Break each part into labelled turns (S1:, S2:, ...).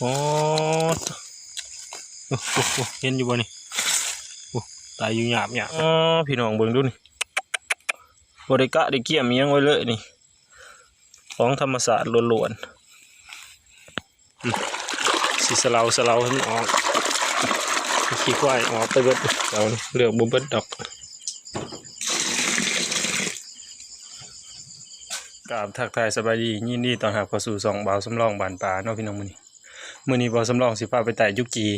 S1: อ๋อเห็นอยู่บ่นี่ตายอยู่หยาบอ๋อพี่น้องเบิ่งดูนี่บริกะได้เกี่ยมยังไว้เลยนี่ของธรรมศาสตร์ล้วนๆสิสลาวให้มันออกขี้ควายออกไปเบิดเอาเลือกบ่เบิดดอกกราบทักทายสบายดียินดีต้อนรับเข้าสู่ช่องบ่าวสำรองบ้านป่าเนาะพี่น้องมื้อนี้บ่าวสำรองสิพาไปไต่ยุกี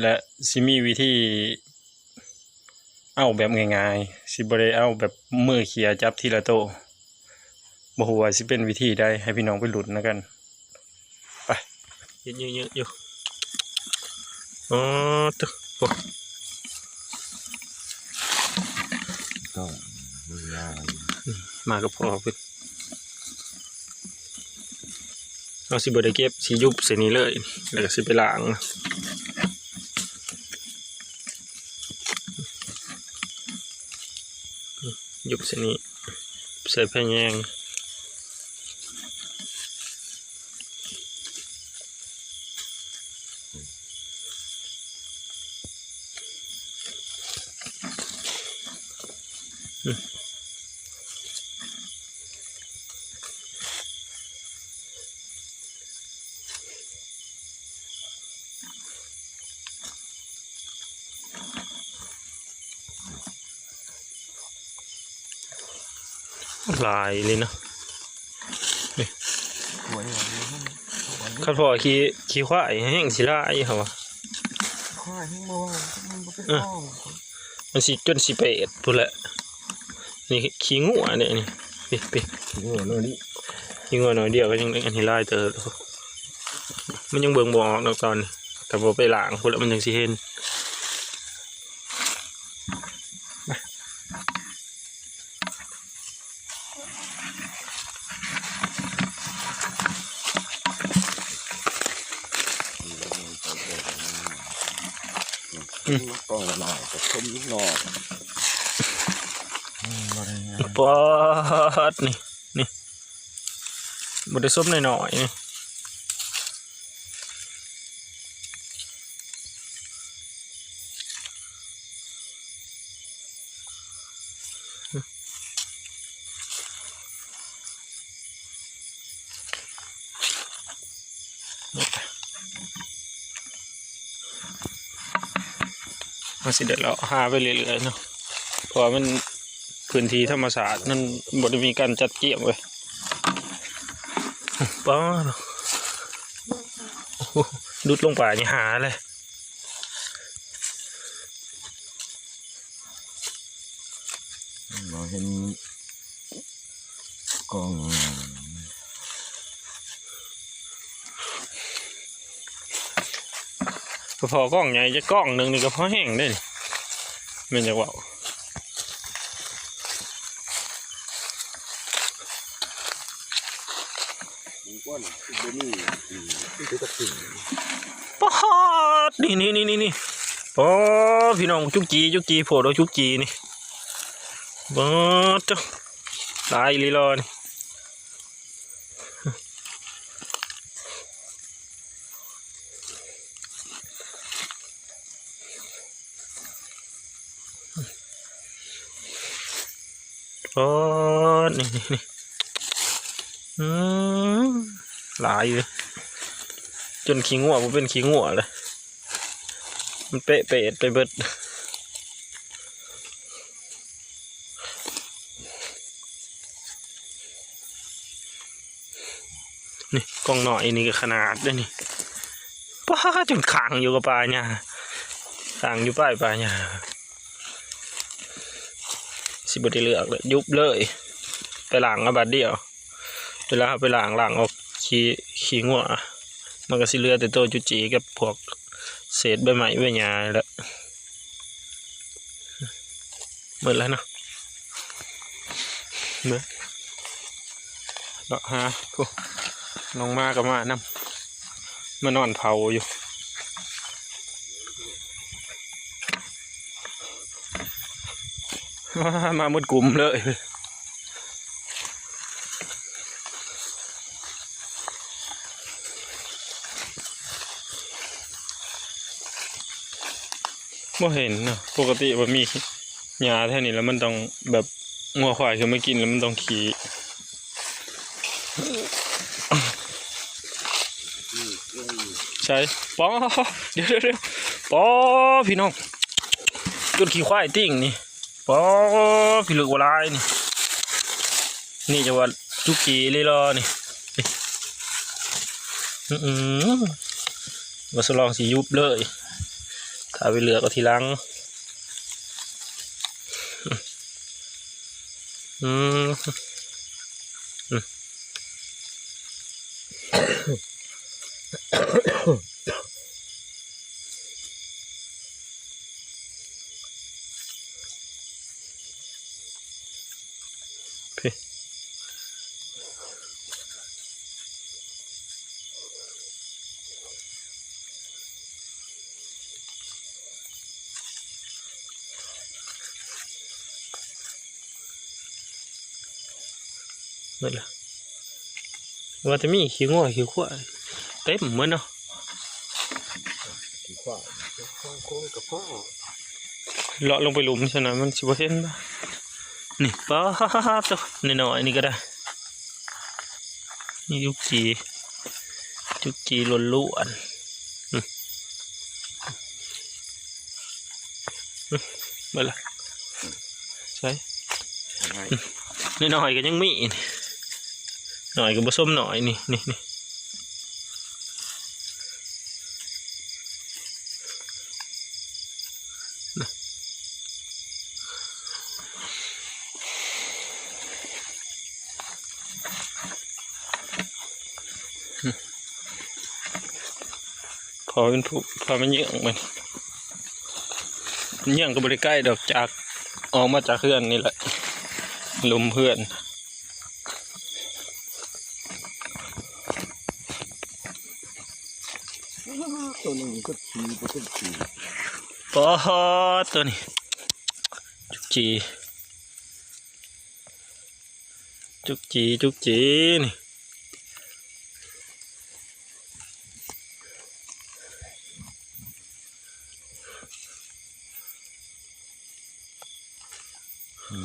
S1: และสิมีวิธีเอาแบบง่ายๆสิบ่ได้เอาแบบมือเขี่ยจับทีละโตบ่ฮู้ว่าสิเป็นวิธีใดให้พี่น้องไปหลุดนะกันไปเยอะๆอยู่อ๋อตุ๊
S2: ก็
S1: มากับพ่อเพิ่นเอาสิบ่ได้เก็บสิยุบเส้นนี้เลยแล้วก็สิไปล้างยุบเส้นนี้ใส่แผ่นแยงลายเลยเนาะข้าพอขี้ควายแห้งสิลายเหรอวะ
S2: ควายให้มันเป็นข้อ
S1: มันสิจนสิเป็ดพูดแหละนี่ขี้งัวเนี่ยนี่ปี
S2: ขี้งัวน้อยนี่
S1: ขี้งัวน้อยเดียวก็ยังอันที่ลายเตอมันยังเบิ่งบ่ออกตอนแต่พอไปล้างพูดแล้วมันยังสิเห็น
S2: กล้องหน่อยจะชมนิดหน่อย
S1: ปอดนี่บดได้ส้มหน่อยนี่มันสิเด็ดแล้วหาไปเรื่อยๆเนาะเพราะมันพื้นที่ธรรมศาสตร์นั่นบดมีการจัดเกี่ยมไว้ป้าดุดลงป่านี่หาเลย
S2: เราเห็นกล้อง
S1: พอกล้องใหญ่จะกล้องหนึ่งนี่ก็พอแห้งได้มันจะว่าป๊อดนี่ป๊อพี่น้องจุกจีโผล่จุกจีนี่ป๊อดจ้ะตายลีลอนี่ป๊อดนี่หลายเลยจนขี้งัวผมเป็นขี้งัวเลยมันเปะไปเบิดนี่กล้องหน่อยนี่ก็ขนาดด้วยนี่ป้าจนขังอยู่กับปลาเนี่ยขังอยู่ปลายเนี่ยสิบได้เลือกเลยยุบเลยไปล้างอาบัดเดียวเวลาไปล้างออกขี้งัวมันก็สิเลือแต่ตัวจุจีกับพวกเศษใบไม้ใบหญ้าแล้วหมดแล้วเนาะเมื่อดอกฮะกูน้องมากับมานำมานอนเผาอยู่มาหมดกลุ่มเลย บ่เห็นเนาะปกติว่ามีหญ้าแถวนี้แล้วมันต้องแบบงัวควายคือไม่กินแล้วมันต้องขี่ใช่ปอเดี๋ยวปอพี่น้องจนขี่ควายติ่งนี่ปอพี่ลึกว่าลายนี่จะว่าจุกีเลยรอนี่มาสลองสียุบเลยถ้าไปเหลือก็ทีหลังพี่นั่นแหละว่าจะมีขี้งัวขี้ขวายเต็มเหมือนเนาะ
S2: ขี้ควายโค้งกับพ่อ
S1: เลาะลงไปหลุมฉะนั้นมันสิบ่เห็นป่ะนี่ป้าตัวน้อยๆนี่ก็ได้นี่จุกจีล้วนๆมาละใช่น้อยๆก็ยังมีหน่อยก็ผสมหน่อยนี่พอเป็นผู้พอมันเยื่องมันเยื่องก็บริใกล้ดอกจากออกมาจากเพื่อนนี่แหละลุมเพื่อน
S2: ตัวนึงก็ขี่ก็ต้องขี่
S1: ปอตัวนี้จุกจีนี่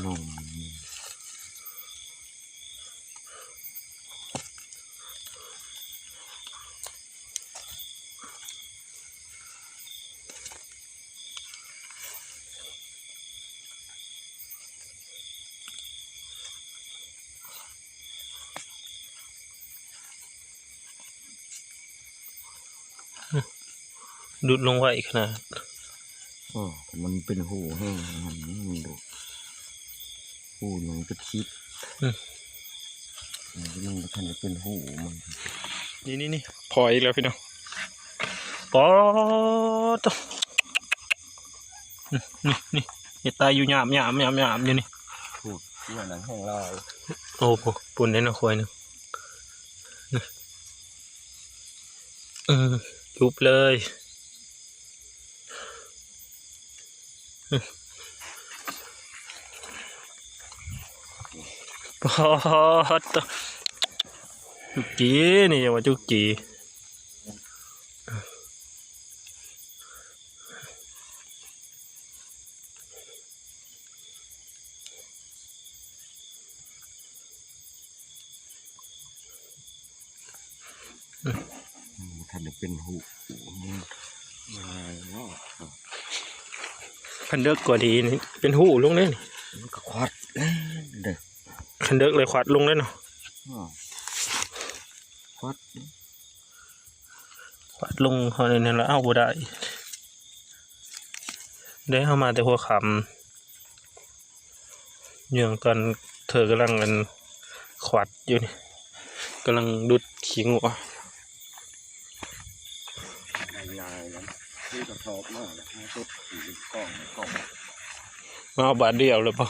S2: นม
S1: ดูดลงไว้ขนาด
S2: มันเป็นหูแห้งมันดูหูมันก็คิดมันก็ทันจะเป็นหูมัน
S1: นี่พออีกแล้วพี่น้องปอตัวนี่เห็ดตายอยู่หยามอยู่นี่
S2: พูดเรื่องนั้นของเรา
S1: โอ้โหปุ่นได้นะควายนึงยุบเลยปอตัวจุกจีนี่อย่าว่าจุกจี
S2: ทันจะเป็นหูเนาะ
S1: คันเด็กกว่าดีนี่เป็นหูลงเลยนี่
S2: มันก็ควัดเด็ก
S1: คันเด็กเลยขวัดลงเลยเนาะ
S2: ควัด
S1: ขวัดลงเขาในนั้นแล้วเอาบ่ได้ได้เข้ามาแต่หัวคำเนื่องกันเธอกำลังกันขวัดอยู่นี่กำลังดุดขี้งัว
S2: ลายนั้นที่กระสอบมากนะชุดสีกล่อง
S1: มาเอาบาทเดียวเลยป่ะ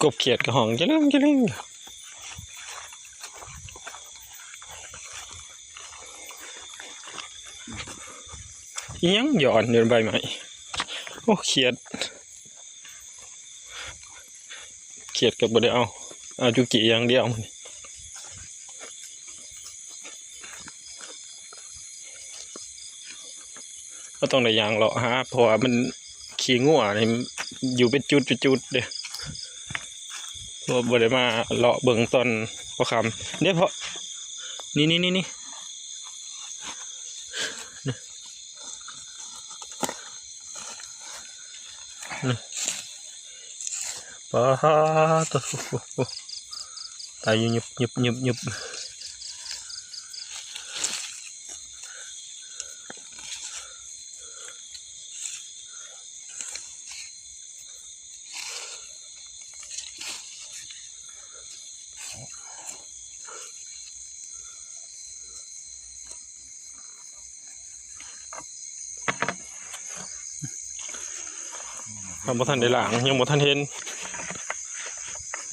S1: กบเขียดกระหองจะเล่งยังหย่อนเดินใบใหม่โอ้เขียดกับบไดเอาจุกีอย่างเดียวมัน ก็ต้องได้ยางเลาะฮะเพราะว่ามันขี้งัวนี่อยู่เป็นจุดเด้เพราะบ่ได้มาเลาะเบิ่งตอนพอคำเดี๋ยวเพราะนี่ปะฮะตัวตายอยู่ยุบทำบ่ทันได้ล้างยังบ่ทันเห็น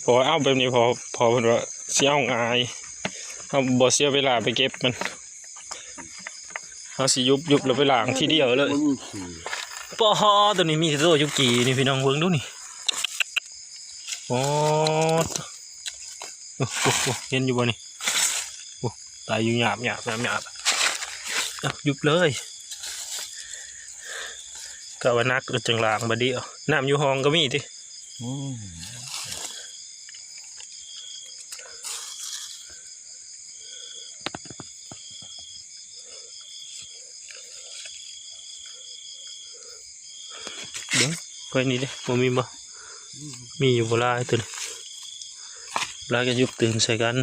S1: พอเอาแบบนี้พอเพิ่นว่าสิเอาง่ายเฮาบ่เสียเวลาไปเก็บมันเฮาสิยุบแล้วไปล้างทีเดียวเลย
S2: มันมีขี้
S1: ปอตัวนี้มีตัวยุกีนี่พี่น้องเบิ่งดูนี่โอ้เห็นอยู่บ่นี่โอ้ตายอยู่หยาบยุบเลยก็ว่านักก็จังล้างบ่เดียวน้ำอยู่ห้องก็มีติ
S2: อืม
S1: เบิ่งค่อยนี่เด้บ่มีบ่มีอยู่บ่หลายตัวนี้หลายก็ยุบตึงใส่กัน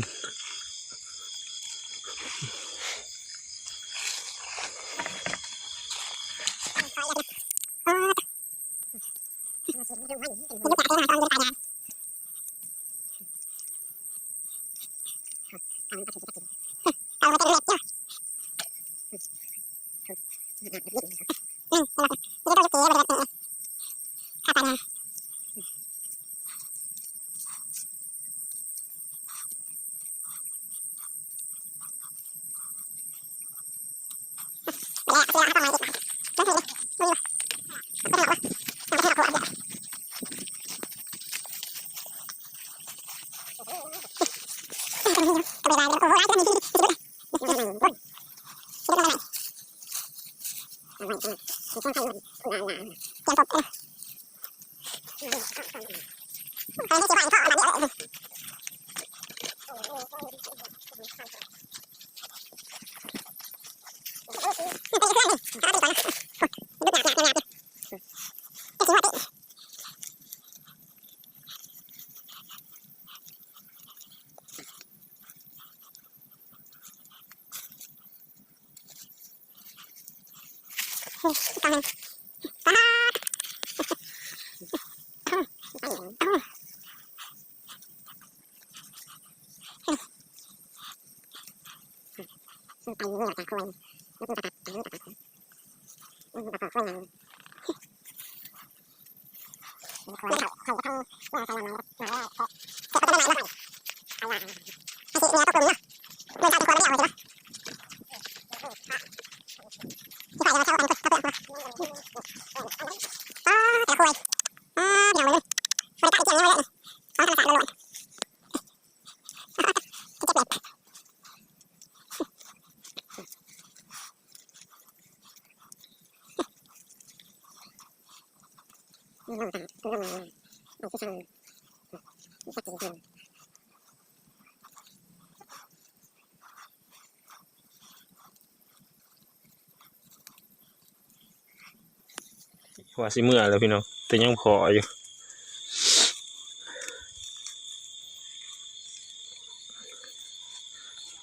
S1: ว่าสิเมื่อแล้วพี่น้องแต่ยังพออยู่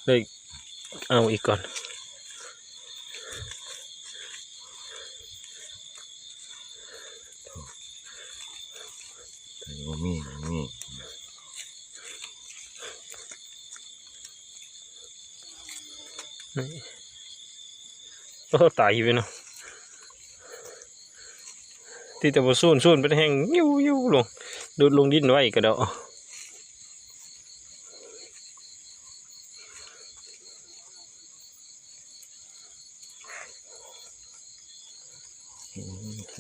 S1: เลยเอาอีกก่อน
S2: แต่ว่ามี
S1: โอ้ตายไปเนาะที่แต่บ่สูนเป็นแห้งยิ้วลงดูดลงดินไว้ก็เดา
S2: ขี้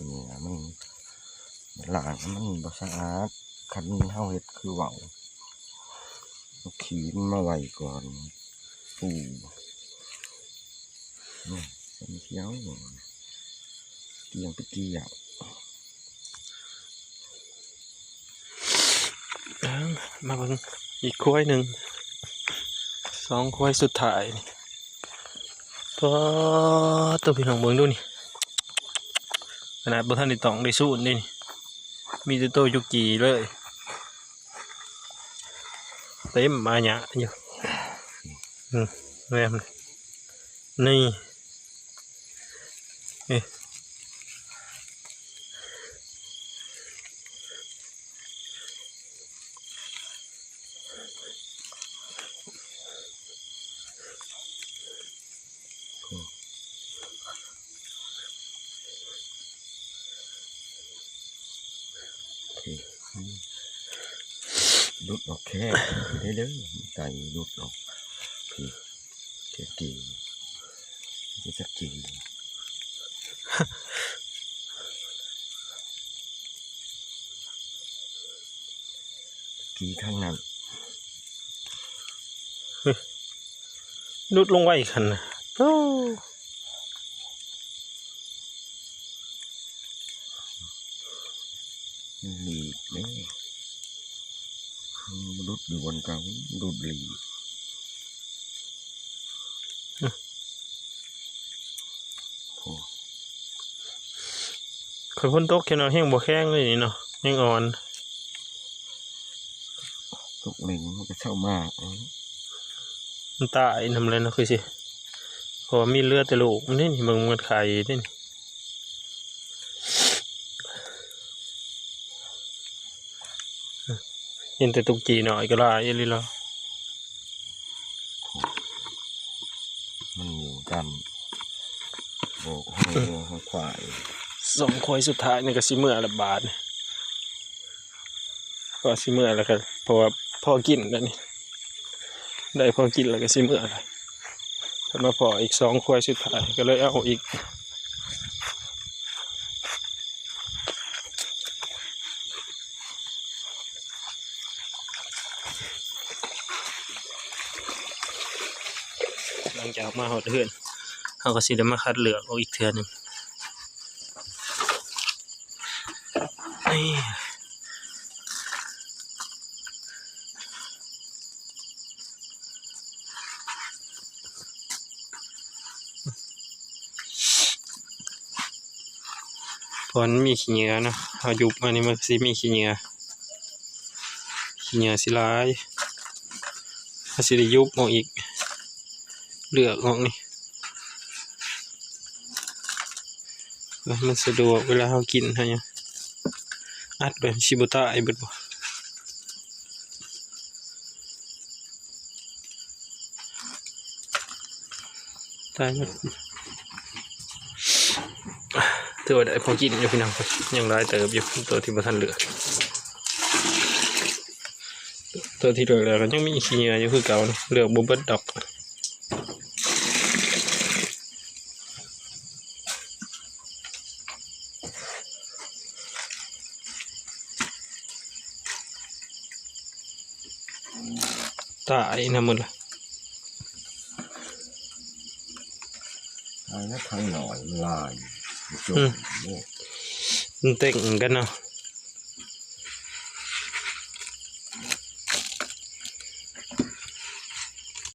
S2: เหนียวมันหลางมันบ่สะอาดคันเฮาเฮ็ดคือเว้าเอาขี้มันมาไว้ก่อนปูนี่เป็นเขียว เกี่ยงไปเกี่ยว
S1: มาเบิ่งอีกควายหนึ่ง2ควายสุดท้ายนี่พอตัวพี่น้องเบิ่งดูนี่ขนาดบ่ทันได้ต้องได้สู้นี่มีแต่โตยุกีเลยเต็มมาหยะอยู่แม่นนี่
S2: ดุดออกแค่เด้อไก่ดุดออกพี่เจ๊กีจะกีกีข้างนั้น
S1: ลุดลงไว้คันนะโอ้
S2: หลีกเนี่ยดุดอยู่บนเกาดุดหลีกโอ้
S1: ข่อยพ้นตกแค่นอนแห้งบ่แข้งเลยนี่เนาะแห้งอ่อน
S2: ตกหนึ่งมันก็เช่ามาก
S1: มันตายทำอะไรเนาะคือสิเพราะว่ามีเลือดแต่ลูกมันนี่มึงมันไข่นี่เห็นแต่ตุกจีหน่อยก็ลายอีหลีแล้ว
S2: มันอยู่กันโบกให้ควาย
S1: 2ควายสุดท้ายนี่ก็สิเมื่อละบาทนี่ก็สิเมื่อแล้วครับเพราะว่าพอกินแล้วนี่ได้พอกินแล้วก็สิเมื่อแล้วถ้ามาพออีก2ควายสุดท้ายก็เลยเอาอีกหลังจากมาหอดเฮือนเขาก็สิได้มาคัดเลือกเอาอีกเทื่อนึงนี่ตอนมีขี้เหงื่อนะเอายุบมานี่มันสิมีขี้เหงื่อสิหลายเขาสิได้ยุบออกอีกเลือกออกนี่แล้วมันสะดวกเวลาเรากินฮะเนี่ยอัดแบบชิบุตะไอ้เบิดบ่ตายหมดถือว่าได้พอกินอยู่พี่น้องยังร้ายเติบอยู่ตัวที่บ่ทันเหลือตัวที่เหลือก็ยังมีขี้เหงื่ออยู่คือเก่านะเหลือกบ่เบิดดอกตายนะมึงล่ะ
S2: ทางนั้นทางหน่อยลายจุ่ม
S1: มันเต่งกันเนาะ